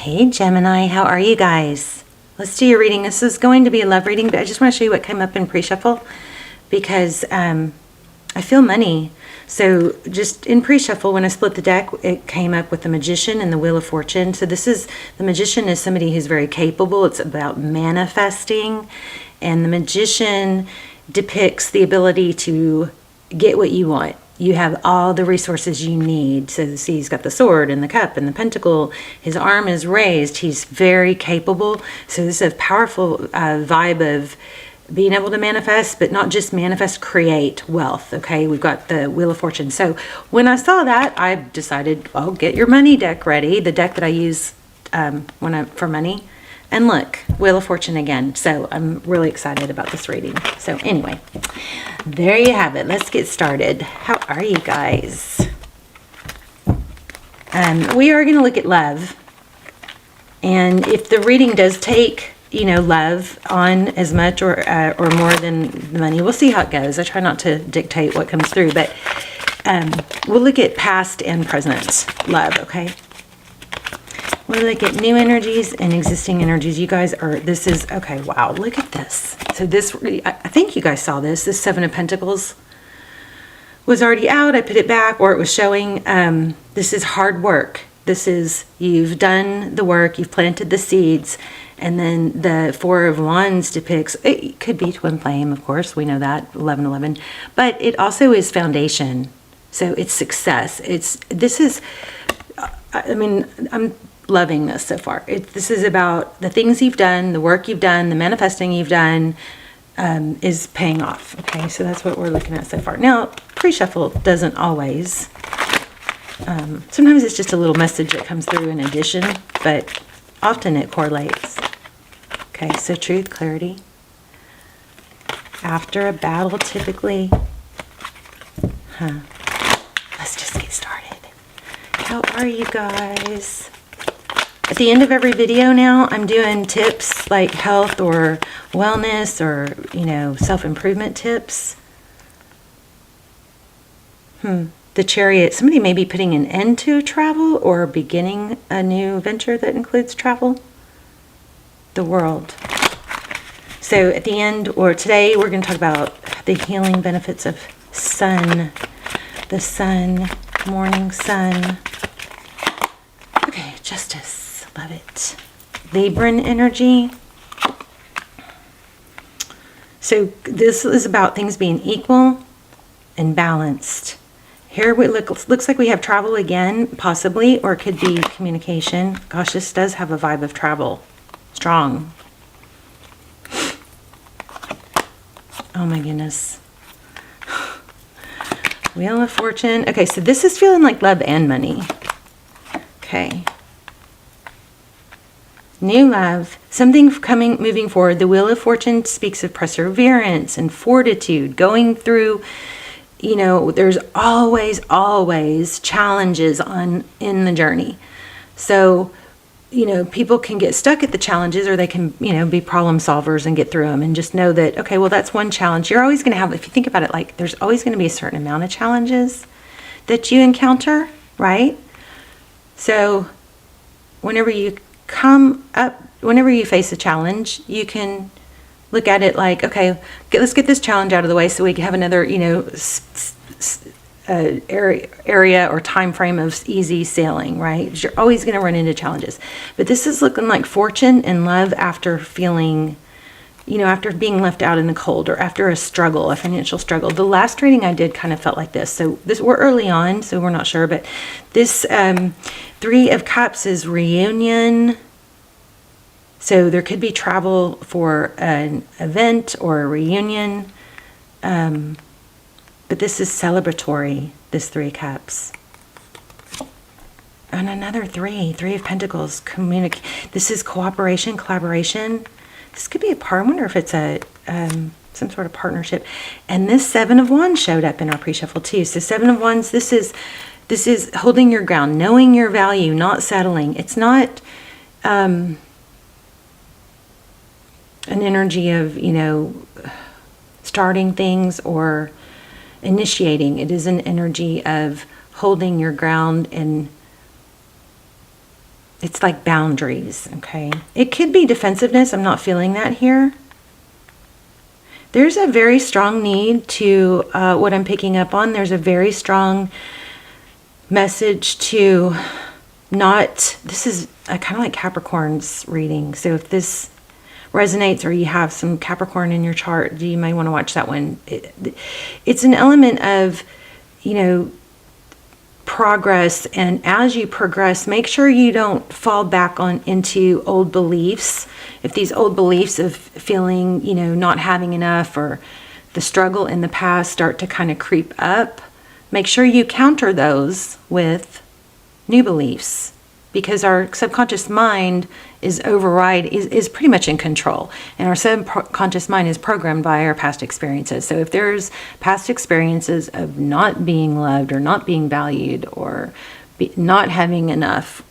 Hey Gemini, how are you guys? Let's do your reading. This is going to be a love reading, but I just want to show you what came up in pre-shuffle because I feel money. So just in pre-shuffle, when I split the deck, it came up with the Magician and the Wheel of Fortune. So the Magician is somebody who's very capable. It's about manifesting, and the Magician depicts the ability to get what you want. You have all the resources you need. So see, he's got the sword and the cup and the pentacle. His arm is raised. He's very capable. So this is a powerful vibe of being able to manifest, but not just manifest, create wealth. Okay, we've got the Wheel of Fortune. So when I saw that, I decided, oh, get your money deck ready. The deck that I use for money. And look, Wheel of Fortune again. So I'm really excited about this reading. So anyway, there you have it. Let's get started. How are you guys? We are going to look at love. And if the reading does take, love on as much or more than the money, we'll see how it goes. I try not to dictate what comes through, but we'll look at past and present love, okay? We'll look at new energies and existing energies. You guys okay, wow, look at this. So this, I think you guys saw this. This Seven of Pentacles was already out. I put it back, or it was showing. This is hard work. This is, you've done the work, you've planted the seeds, and then the Four of Wands depicts, it could be twin flame, of course, we know that, 1111, but it also is foundation. So it's success. I'm loving this so far. This is about the things you've done, the work you've done, the manifesting you've done is paying off. Okay, so that's what we're looking at so far. Now, pre-shuffle doesn't always. Sometimes it's just a little message that comes through in addition, but often it correlates. Okay, so truth, clarity. After a battle, typically. Let's just get started. How are you guys? At the end of every video now, I'm doing tips like health or wellness or, self-improvement tips. The Chariot. Somebody may be putting an end to travel or beginning a new venture that includes travel. The World. So at the end, or today, we're going to talk about the healing benefits of sun. The sun, morning sun. Okay, justice. Love it. Libran energy. So this is about things being equal and balanced. Here it looks like we have travel again, possibly, or it could be communication. Gosh, this does have a vibe of travel. Strong. Oh my goodness. Wheel of Fortune. Okay, so this is feeling like love and money. Okay. New love, something moving forward. The Wheel of Fortune speaks of perseverance and fortitude, going through, there's always challenges in the journey. So, people can get stuck at the challenges, or they can, be problem solvers and get through them, and just know that, okay, well, that's one challenge. You're always going to have, if you think about it, like there's always going to be a certain amount of challenges that you encounter, right? So whenever you face a challenge, you can look at it like, okay, let's get this challenge out of the way so we can have another, area or time frame of easy sailing, right? You're always going to run into challenges. But this is looking like fortune and love after feeling, after being left out in the cold, or after a struggle, a financial struggle. The last reading I did kind of felt like this. So we're early on, so we're not sure, but this Three of Cups is reunion. So there could be travel for an event or a reunion. But this is celebratory, this Three of Cups. And another Three of Pentacles. This is cooperation, collaboration. This could be I wonder if it's some sort of partnership. And this Seven of Wands showed up in our pre-shuffle too. So Seven of Wands, this is holding your ground, knowing your value, not settling. It's not an energy of, starting things or initiating. It is an energy of holding your ground and it's like boundaries, okay? It could be defensiveness. I'm not feeling that here. There's a very strong need to, what I'm picking up on, there's a very strong message to not, this is kind of like Capricorn's reading. So if this resonates or you have some Capricorn in your chart, you may want to watch that one. It's an element of, you know, progress, and as you progress, make sure you don't fall back on into old beliefs. If these old beliefs of feeling, you know, not having enough or the struggle in the past start to kind of creep up, make sure you counter those with new beliefs, because our subconscious mind is pretty much in control, and our subconscious mind is programmed by our past experiences. So if there's past experiences of not being loved or not being valued or not having enough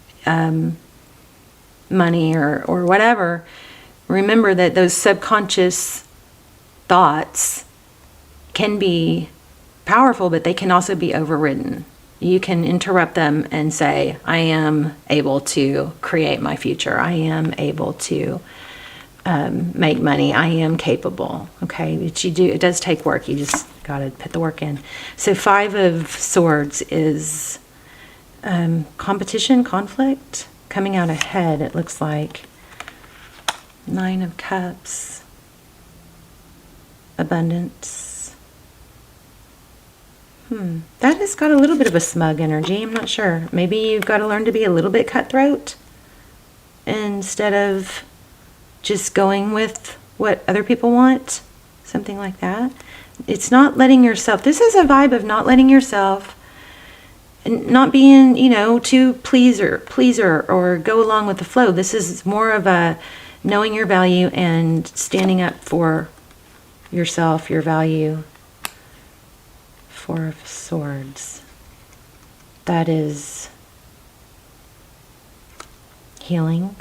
money or whatever, remember that those subconscious thoughts can be powerful, but they can also be overridden. You can interrupt them and say, I am able to create my future. I am able to make money. I am capable. Okay, but it does take work. You just got to put the work in. So 5 of Swords is competition, conflict, coming out ahead, it looks like. 9 of Cups, abundance. That has got a little bit of a smug energy. I'm not sure. Maybe you've got to learn to be a little bit cutthroat instead of just going with what other people want. Something like that. It's not letting yourself, this is a vibe of not letting yourself and not being, you know, too pleaser or go along with the flow. This is more of a knowing your value and standing up for yourself, your value. 4 of Swords. That is healing.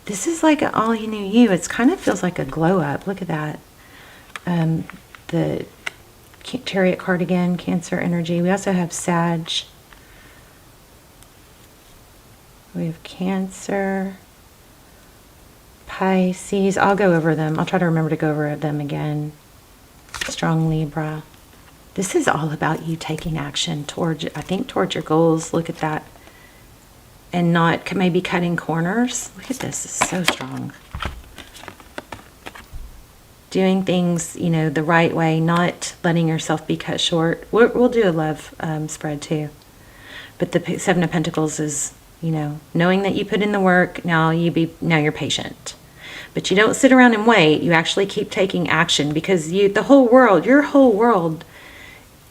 This is like all you knew you. It kind of feels like a glow up. Look at that. The Chariot card again, Cancer energy. We also have Sag. We have Cancer. Pisces, I'll go over them. I'll try to remember to go over them again. Strong Libra. This is all about you taking action towards your goals. Look at that. And not maybe cutting corners. Look at this. It's so strong. Doing things, you know, the right way, not letting yourself be cut short. We'll do a love spread too. But the 7 of Pentacles is, you know, knowing that you put in the work, now you're patient. But you don't sit around and wait. You actually keep taking action, because your whole world,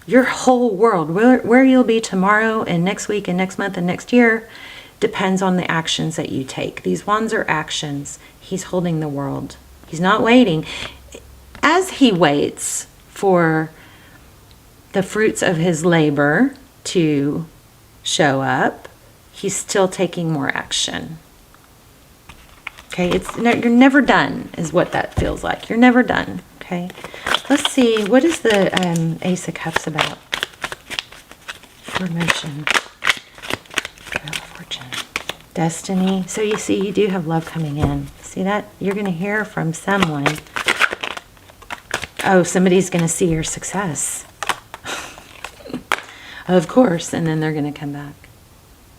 where you'll be tomorrow and next week and next month and next year depends on the actions that you take. These wands are actions. He's holding the world. He's not waiting. As he waits for the fruits of his labor to show up, he's still taking more action. Okay, you're never done, is what that feels like. You're never done. Okay, let's see. What is the Ace of Cups about? Promotion, fortune, destiny. So you see, you do have love coming in. See that? You're going to hear from someone. Oh, somebody's going to see your success. Of course, and then they're going to come back.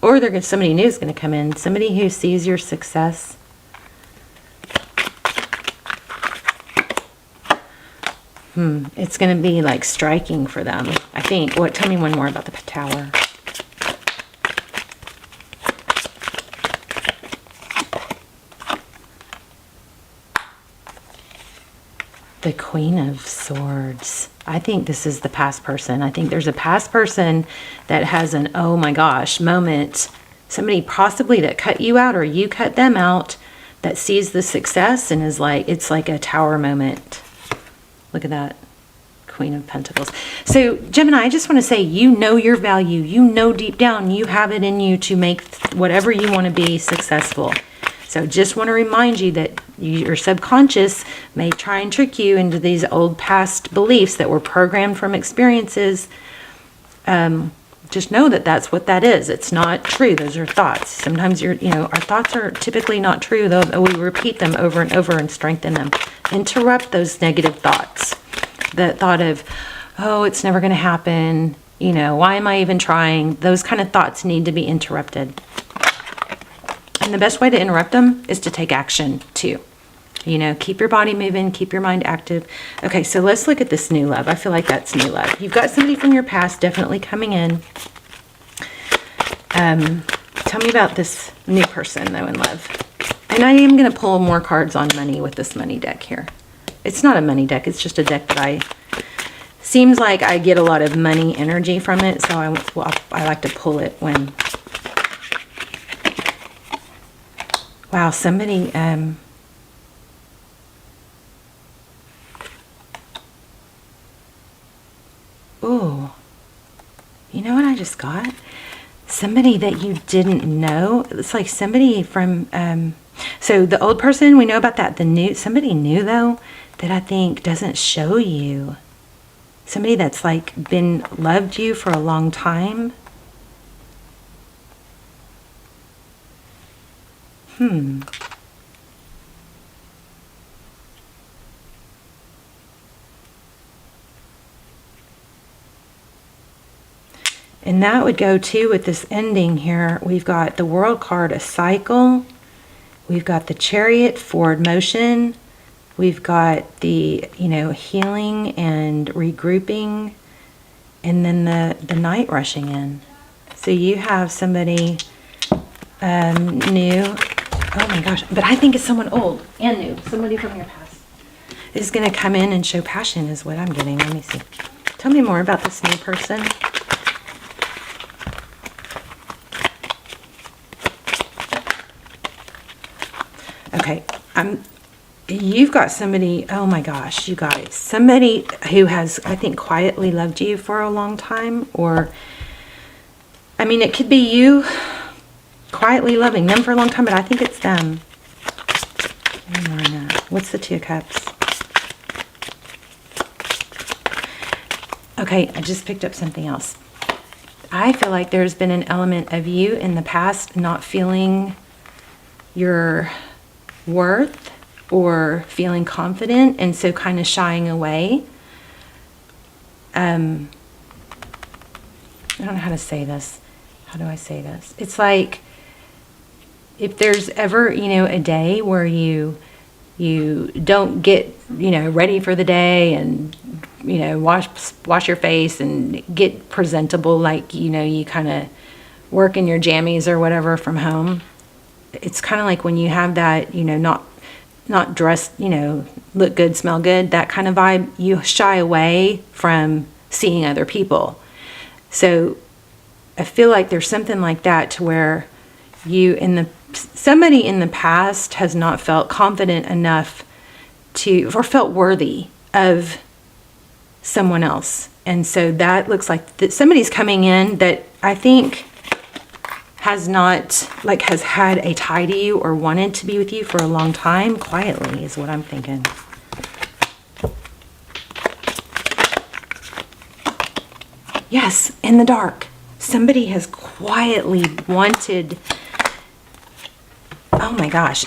Or somebody new is going to come in. Somebody who sees your success. It's going to be like striking for them, I think. Tell me one more about the Tower. The Queen of Swords. I think this is the past person. I think there's a past person that has an oh my gosh moment. Somebody possibly that cut you out or you cut them out, that sees the success and is like, it's like a Tower moment. Look at that. Queen of Pentacles. So Gemini, I just want to say, you know your value. You know deep down you have it in you to make whatever you want to be successful. So just want to remind you that your subconscious may try and trick you into these old past beliefs that were programmed from experiences. just know that that's what that is. It's not true. Those are thoughts. Sometimes our thoughts are typically not true, though we repeat them over and over and strengthen them. Interrupt those negative thoughts. The thought of, oh, it's never going to happen. Why am I even trying? Those kind of thoughts need to be interrupted. And the best way to interrupt them is to take action too. Keep your body moving, keep your mind active. Okay, so let's look at this new love. I feel like that's new love. You've got somebody from your past definitely coming in. Tell me about this new person, though, in love. And I am going to pull more cards on money with this money deck here. It's not a money deck. It's just a deck that seems like I get a lot of money energy from it. So I like to pull it when... Wow, somebody... Oh, you know what I just got? Somebody that you didn't know. It's like somebody from, so the old person, we know about that. Somebody new though, that I think doesn't show you. Somebody that's like loved you for a long time. And that would go too with this ending here. We've got the World card, a cycle. We've got the Chariot, forward motion. We've got the, healing and regrouping. And then the night rushing in. So you have somebody new. Oh my gosh. But I think it's someone old and new. Somebody from your past is going to come in and show passion is what I'm getting. Let me see. Tell me more about this new person. Okay, you've got somebody, oh my gosh, you guys, somebody who has, I think, quietly loved you for a long time, or, it could be you quietly loving them for a long time, but I think it's them. What's the Two of Cups? Okay, I just picked up something else. I feel like there's been an element of you in the past not feeling your worth or feeling confident, and so kind of shying away. I don't know how to say this. How do I say this? It's like if there's ever, a day where you don't get, ready for the day and, wash your face and get presentable, like, you kind of work in your jammies or whatever from home. It's kind of like when you have that, not dressed, look good, smell good, that kind of vibe, you shy away from seeing other people. So I feel like there's something like that to where somebody in the past has not felt confident enough or felt worthy of someone else. And so that looks like that somebody's coming in that I think has had a tie to you or wanted to be with you for a long time, quietly is what I'm thinking. Yes, in the dark. Somebody has quietly wanted, oh my gosh.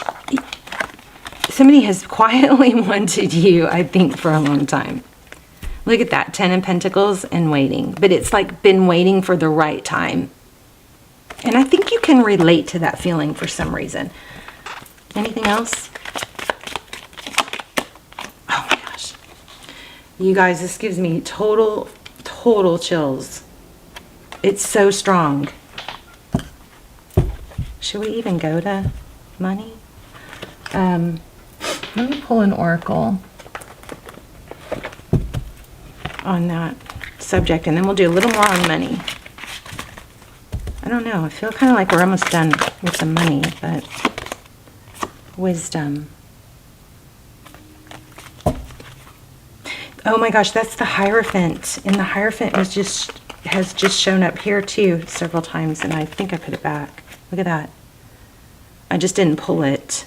Somebody has quietly wanted you, I think, for a long time. Look at that, 10 of Pentacles and waiting. But it's like been waiting for the right time. And I think you can relate to that feeling for some reason. Anything else? Oh my gosh. You guys, this gives me total chills. It's so strong. Should we even go to money? Let me pull an oracle on that subject, and then we'll do a little more on money. I don't know. I feel kind of like we're almost done with the money, but wisdom. Oh my gosh, that's the Hierophant. And the Hierophant has just shown up here too several times, and I think I put it back. Look at that. I just didn't pull it.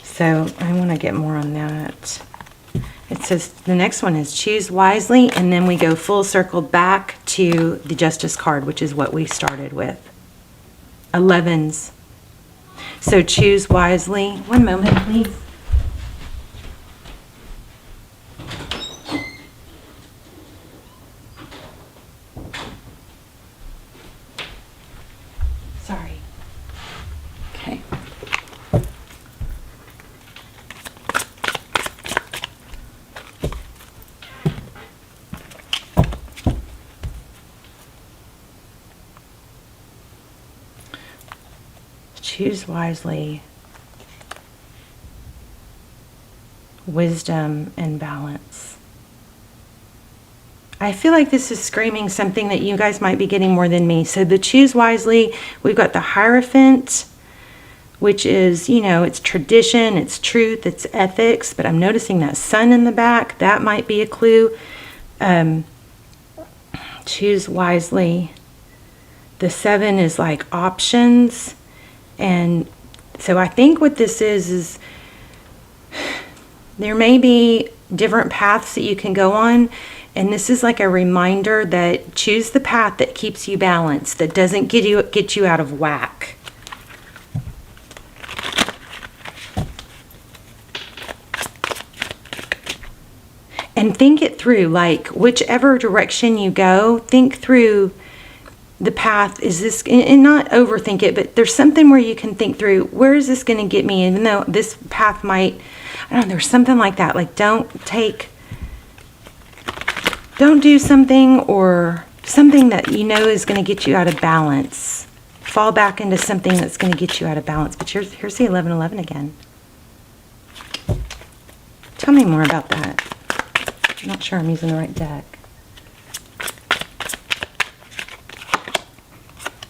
So I want to get more on that. It says the next one is choose wisely, and then we go full circle back to the Justice card, which is what we started with. 11s. So choose wisely. One moment, please. Sorry. Okay. Choose wisely, wisdom, and balance. I feel like this is screaming something that you guys might be getting more than me. So the choose wisely, we've got the Hierophant, which is, you know, it's tradition, it's truth, it's ethics, but I'm noticing that sun in the back. That might be a clue. Choose wisely. The 7 is like options. And so I think what this is there may be different paths that you can go on. And this is like a reminder that choose the path that keeps you balanced, that doesn't get you out of whack. And think it through, like whichever direction you go, think through the path. Is this, and not overthink it, but there's something where you can think through, where is this going to get me? Even though this path might, I don't know, there's something like that. Like don't do something or something that you know is going to get you out of balance. Fall back into something that's going to get you out of balance. But here's the 1111 again. Tell me more about that. I'm not sure I'm using the right deck.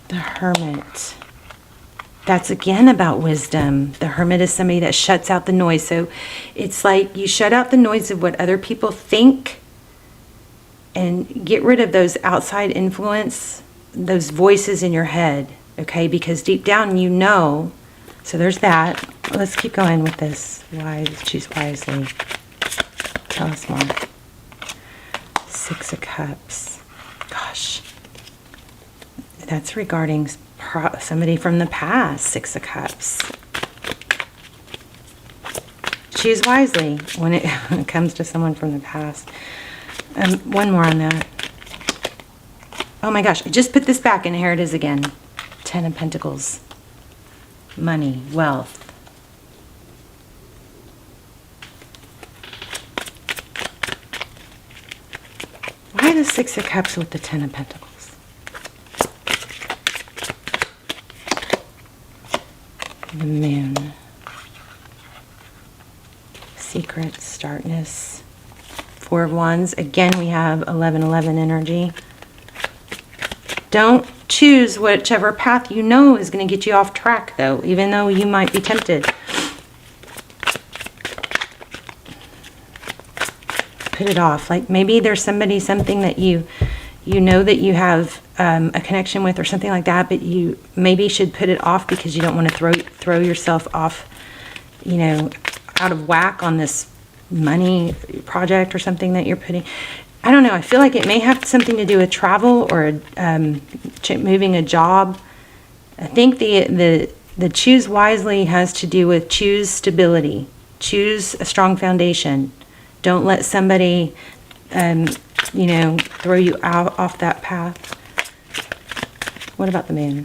The Hermit. That's again about wisdom. The Hermit is somebody that shuts out the noise. So it's like you shut out the noise of what other people think and get rid of those outside influence, those voices in your head, okay? Because deep down you know. So there's that. Let's keep going with this. Wise, choose wisely. Tell us more. 6 of Cups. Gosh. That's regarding somebody from the past. 6 of Cups. Choose wisely when it comes to someone from the past. One more on that. Oh my gosh, I just put this back and here it is again. 10 of Pentacles. Money, wealth. Why the 6 of Cups with the 10 of Pentacles? The Moon. Secrets, darkness. 4 of Wands. Again, we have 1111 energy. Don't choose whichever path you know is going to get you off track, though, even though you might be tempted. Put it off. Like maybe there's somebody, something that you know that you have a connection with or something like that, but you maybe should put it off because you don't want to throw yourself off, you know, out of whack on this money project or something that you're putting. I don't know. I feel like it may have something to do with travel or moving a job. I think the choose wisely has to do with choose stability, choose a strong foundation. Don't let somebody, you know, throw you out off that path. What about the Moon? 9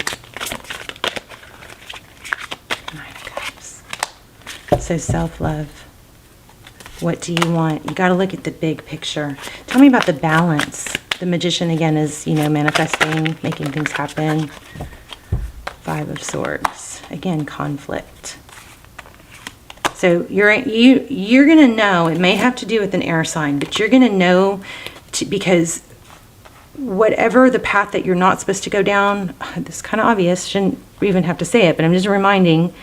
of Cups. So self-love. What do you want? You got to look at the big picture. Tell me about the balance. The Magician again is, you know, manifesting, making things happen. 5 of Swords. Again, conflict. So you're going to know, it may have to do with an air sign, but you're going to know because whatever the path that you're not supposed to go down, this is kind of obvious, shouldn't even have to say it, but I'm just reminding,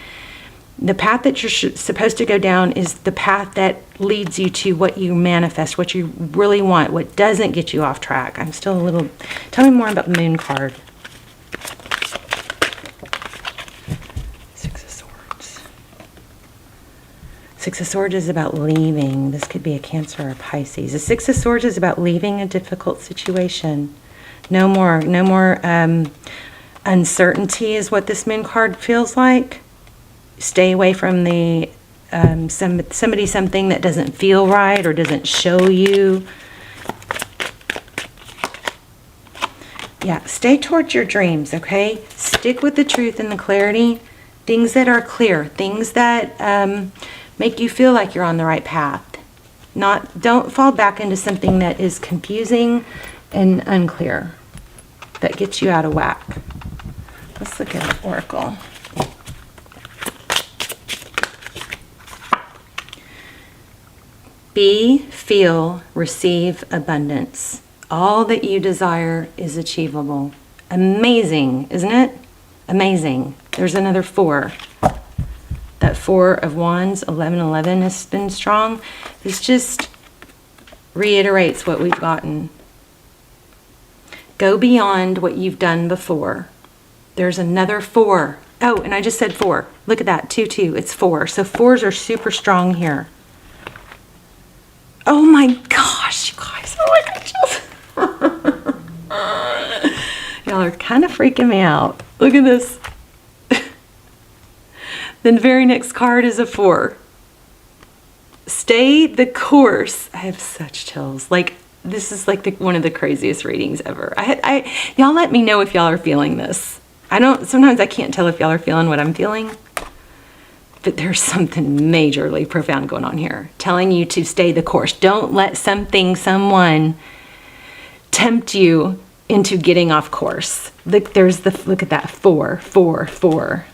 the path that you're supposed to go down is the path that leads you to what you manifest, what you really want, what doesn't get you off track. I'm still a little, tell me more about the Moon card. 6 of Swords. So Six of Swords is about leaving. This could be a Cancer or a Pisces. The Six of Swords is about leaving a difficult situation. No more uncertainty is what this Moon card feels like. Stay away from the somebody, something that doesn't feel right or doesn't show you. Yeah, stay towards your dreams, okay? Stick with the truth and the clarity. Things that are clear, things that make you feel like you're on the right path. Don't fall back into something that is confusing and unclear, that gets you out of whack. Let's look at an oracle. Be, feel, receive abundance. All that you desire is achievable. Amazing, isn't it? Amazing. There's another 4. That 4 of Wands, 1111 has been strong. This just reiterates what we've gotten. Go beyond what you've done before. There's another 4. Oh, and I just said 4. Look at that, 2, 2. It's 4. So 4s are super strong here. Oh my gosh, you guys. Oh my gosh. Y'all are kind of freaking me out. Look at this. Then the very next card is a 4. Stay the course. I have such chills. Like, this is like one of the craziest readings ever. Y'all let me know if y'all are feeling this. Sometimes I can't tell if y'all are feeling what I'm feeling. But there's something majorly profound going on here. Telling you to stay the course. Don't let someone tempt you into getting off course. Look at that 4, 4, 4.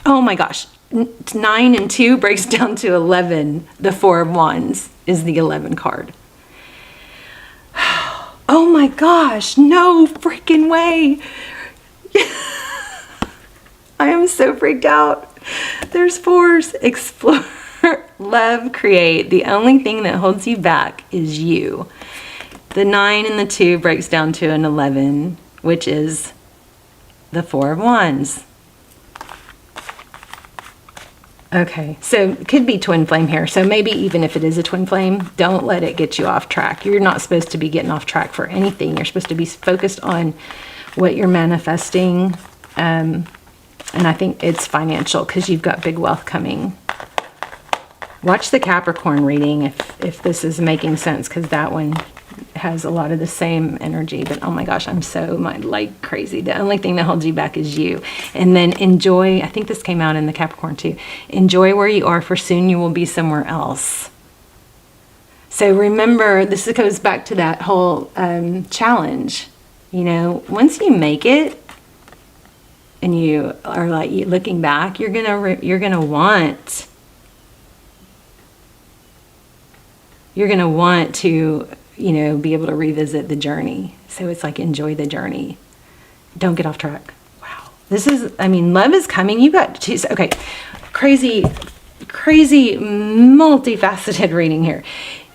Oh my gosh. 9 and 2 breaks down to 11. The 4 of Wands is the 11 card. Oh my gosh. No freaking way. I am so freaked out. There's 4s. Explore, love, create. The only thing that holds you back is you. The 9 and the 2 breaks down to an 11, which is the 4 of Wands. Okay, so it could be twin flame here. So maybe even if it is a twin flame, don't let it get you off track. You're not supposed to be getting off track for anything. You're supposed to be focused on what you're manifesting. And I think it's financial because you've got big wealth coming. Watch the Capricorn reading if this is making sense, because that one has a lot of the same energy. But oh my gosh, I'm so like crazy. The only thing that holds you back is you. And then enjoy. I think this came out in the Capricorn too. Enjoy where you are, for soon you will be somewhere else. So remember, this goes back to that whole challenge. You know, once you make it and you are like looking back, you're gonna want to, you know, be able to revisit the journey. So it's like, enjoy the journey. Don't get off track. Wow. This is, I mean, love is coming. You got to, okay. Crazy, multifaceted reading here.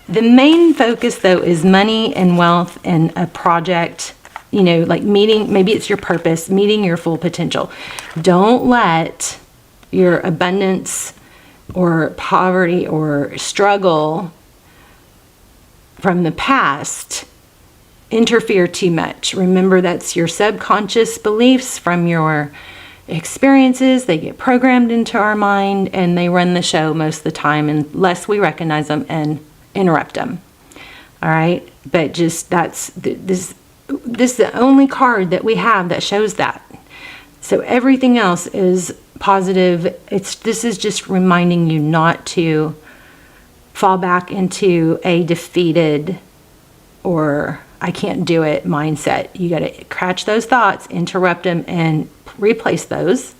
The main focus though is money and wealth and a project, you know, like meeting, maybe it's your purpose, meeting your full potential. Don't let your abundance or poverty or struggle from the past interfere too much. Remember, that's your subconscious beliefs from your experiences. They get programmed into our mind and they run the show most of the time unless we recognize them and interrupt them. All right, but just this is the only card that we have that shows that. So everything else is positive. This is just reminding you not to fall back into a defeated or I can't do it mindset. You got to catch those thoughts, interrupt them, and replace those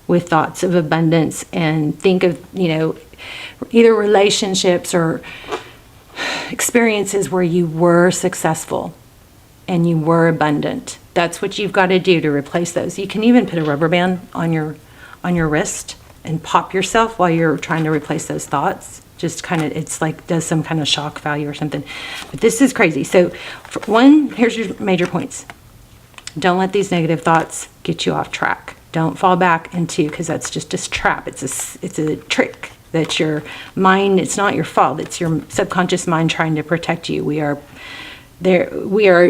with thoughts of abundance, and think of, you know, either relationships or experiences where you were successful and you were abundant. That's what you've got to do to replace those. You can even put a rubber band on your wrist and pop yourself while you're trying to replace those thoughts. Just kind of, it's like does some kind of shock value or something. But this is crazy. So for one, here's your major points. Don't let these negative thoughts get you off track. Don't fall back into, because that's just a trap. It's a trick. That's your mind. It's not your fault. It's your subconscious mind trying to protect you. We are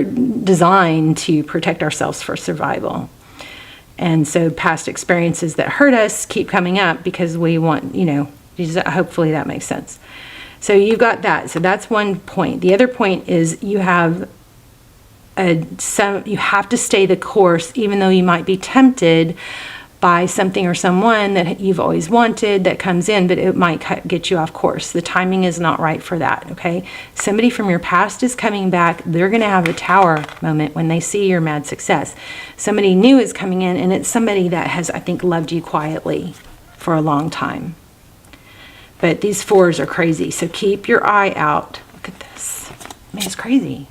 designed to protect ourselves for survival. And so past experiences that hurt us keep coming up because we want, hopefully that makes sense. So you've got that. So that's one point. The other point is you have to stay the course, even though you might be tempted by something or someone that you've always wanted that comes in, but it might get you off course. The timing is not right for that, okay? Somebody from your past is coming back. They're going to have a tower moment when they see your mad success. Somebody new is coming in, and it's somebody that has, I think, loved you quietly for a long time. But these 4s are crazy, so keep your eye out. Look at this. Man, it's crazy.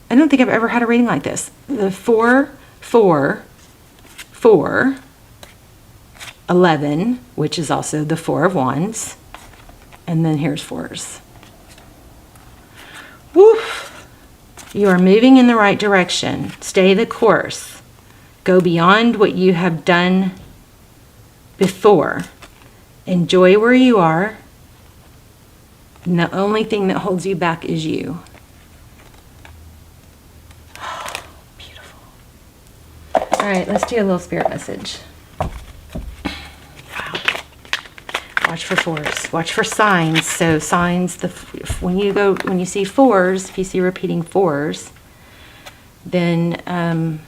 I don't think I've ever had a reading like this. The 4, 4, 4, 11, which is also the 4 of Wands, and then here's 4s. Woof! You are moving in the right direction. Stay the course. Go beyond what you have done before. Enjoy where you are. And the only thing that holds you back is you. Beautiful. All right, let's do a little spirit message. Watch for 4s. Watch for signs. So signs, when you see 4s, if you see repeating 4s, then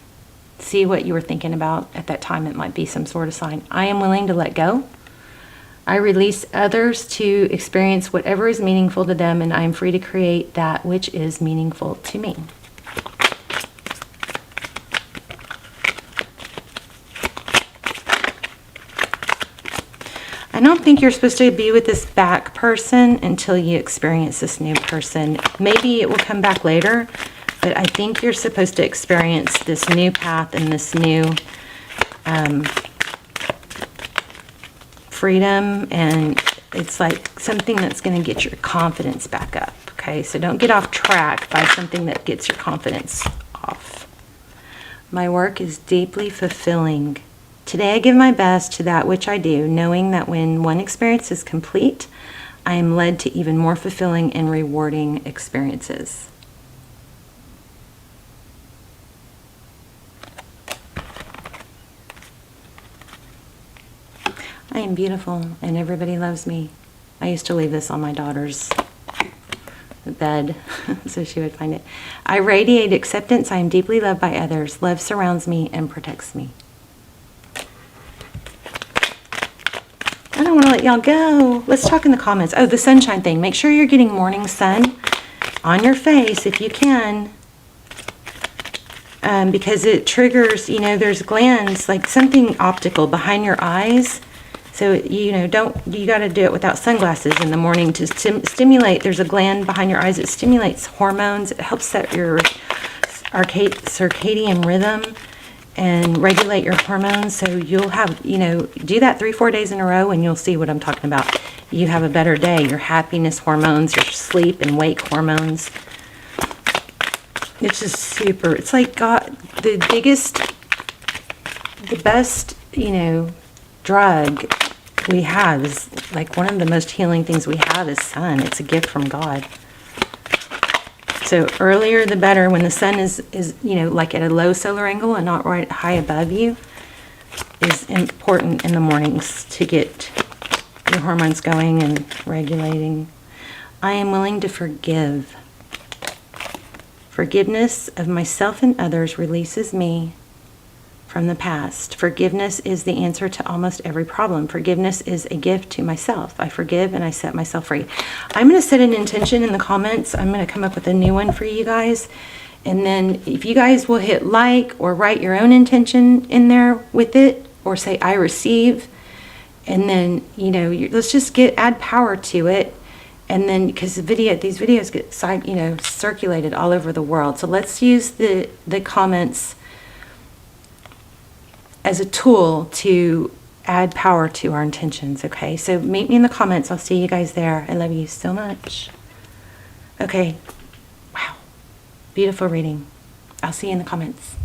see what you were thinking about at that time. It might be some sort of sign. I am willing to let go. I release others to experience whatever is meaningful to them, and I am free to create that which is meaningful to me. I don't think you're supposed to be with this back person until you experience this new person. Maybe it will come back later, but I think you're supposed to experience this new path and this new freedom, and it's like something that's going to get your confidence back up. Okay, so don't get off track by something that gets your confidence off. My work is deeply fulfilling. Today I give my best to that which I do, knowing that when one experience is complete, I am led to even more fulfilling and rewarding experiences. I am beautiful and everybody loves me. I used to leave this on my daughter's bed so she would find it. I radiate acceptance. I am deeply loved by others. Love surrounds me and protects me. I don't want to let y'all go. Let's talk in the comments. Oh, the sunshine thing. Make sure you're getting morning sun on your face if you can. Because it triggers, there's glands, like something optical behind your eyes. So, you got to do it without sunglasses in the morning to stimulate. There's a gland behind your eyes. It stimulates hormones. It helps set your circadian rhythm and regulate your hormones. So you'll have, do that 3-4 days in a row and you'll see what I'm talking about. You have a better day. Your happiness hormones, your sleep and wake hormones. It's just super. It's like God, the best, drug we have is like one of the most healing things we have is sun. It's a gift from God. So earlier the better. When the sun is like at a low solar angle and not right high above you, is important in the mornings to get your hormones going and regulating. I am willing to forgive. Forgiveness of myself and others releases me from the past. Forgiveness is the answer to almost every problem. Forgiveness is a gift to myself. I forgive and I set myself free. I'm going to set an intention in the comments. I'm going to come up with a new one for you guys. And then if you guys will hit like or write your own intention in there with it, or say I receive, and then let's just add power to it. And then because these videos get circulated all over the world, so let's use the comments as a tool to add power to our intentions. Okay, so meet me in the comments. I'll see you guys there. I love you so much. Okay, wow, beautiful reading. I'll see you in the comments.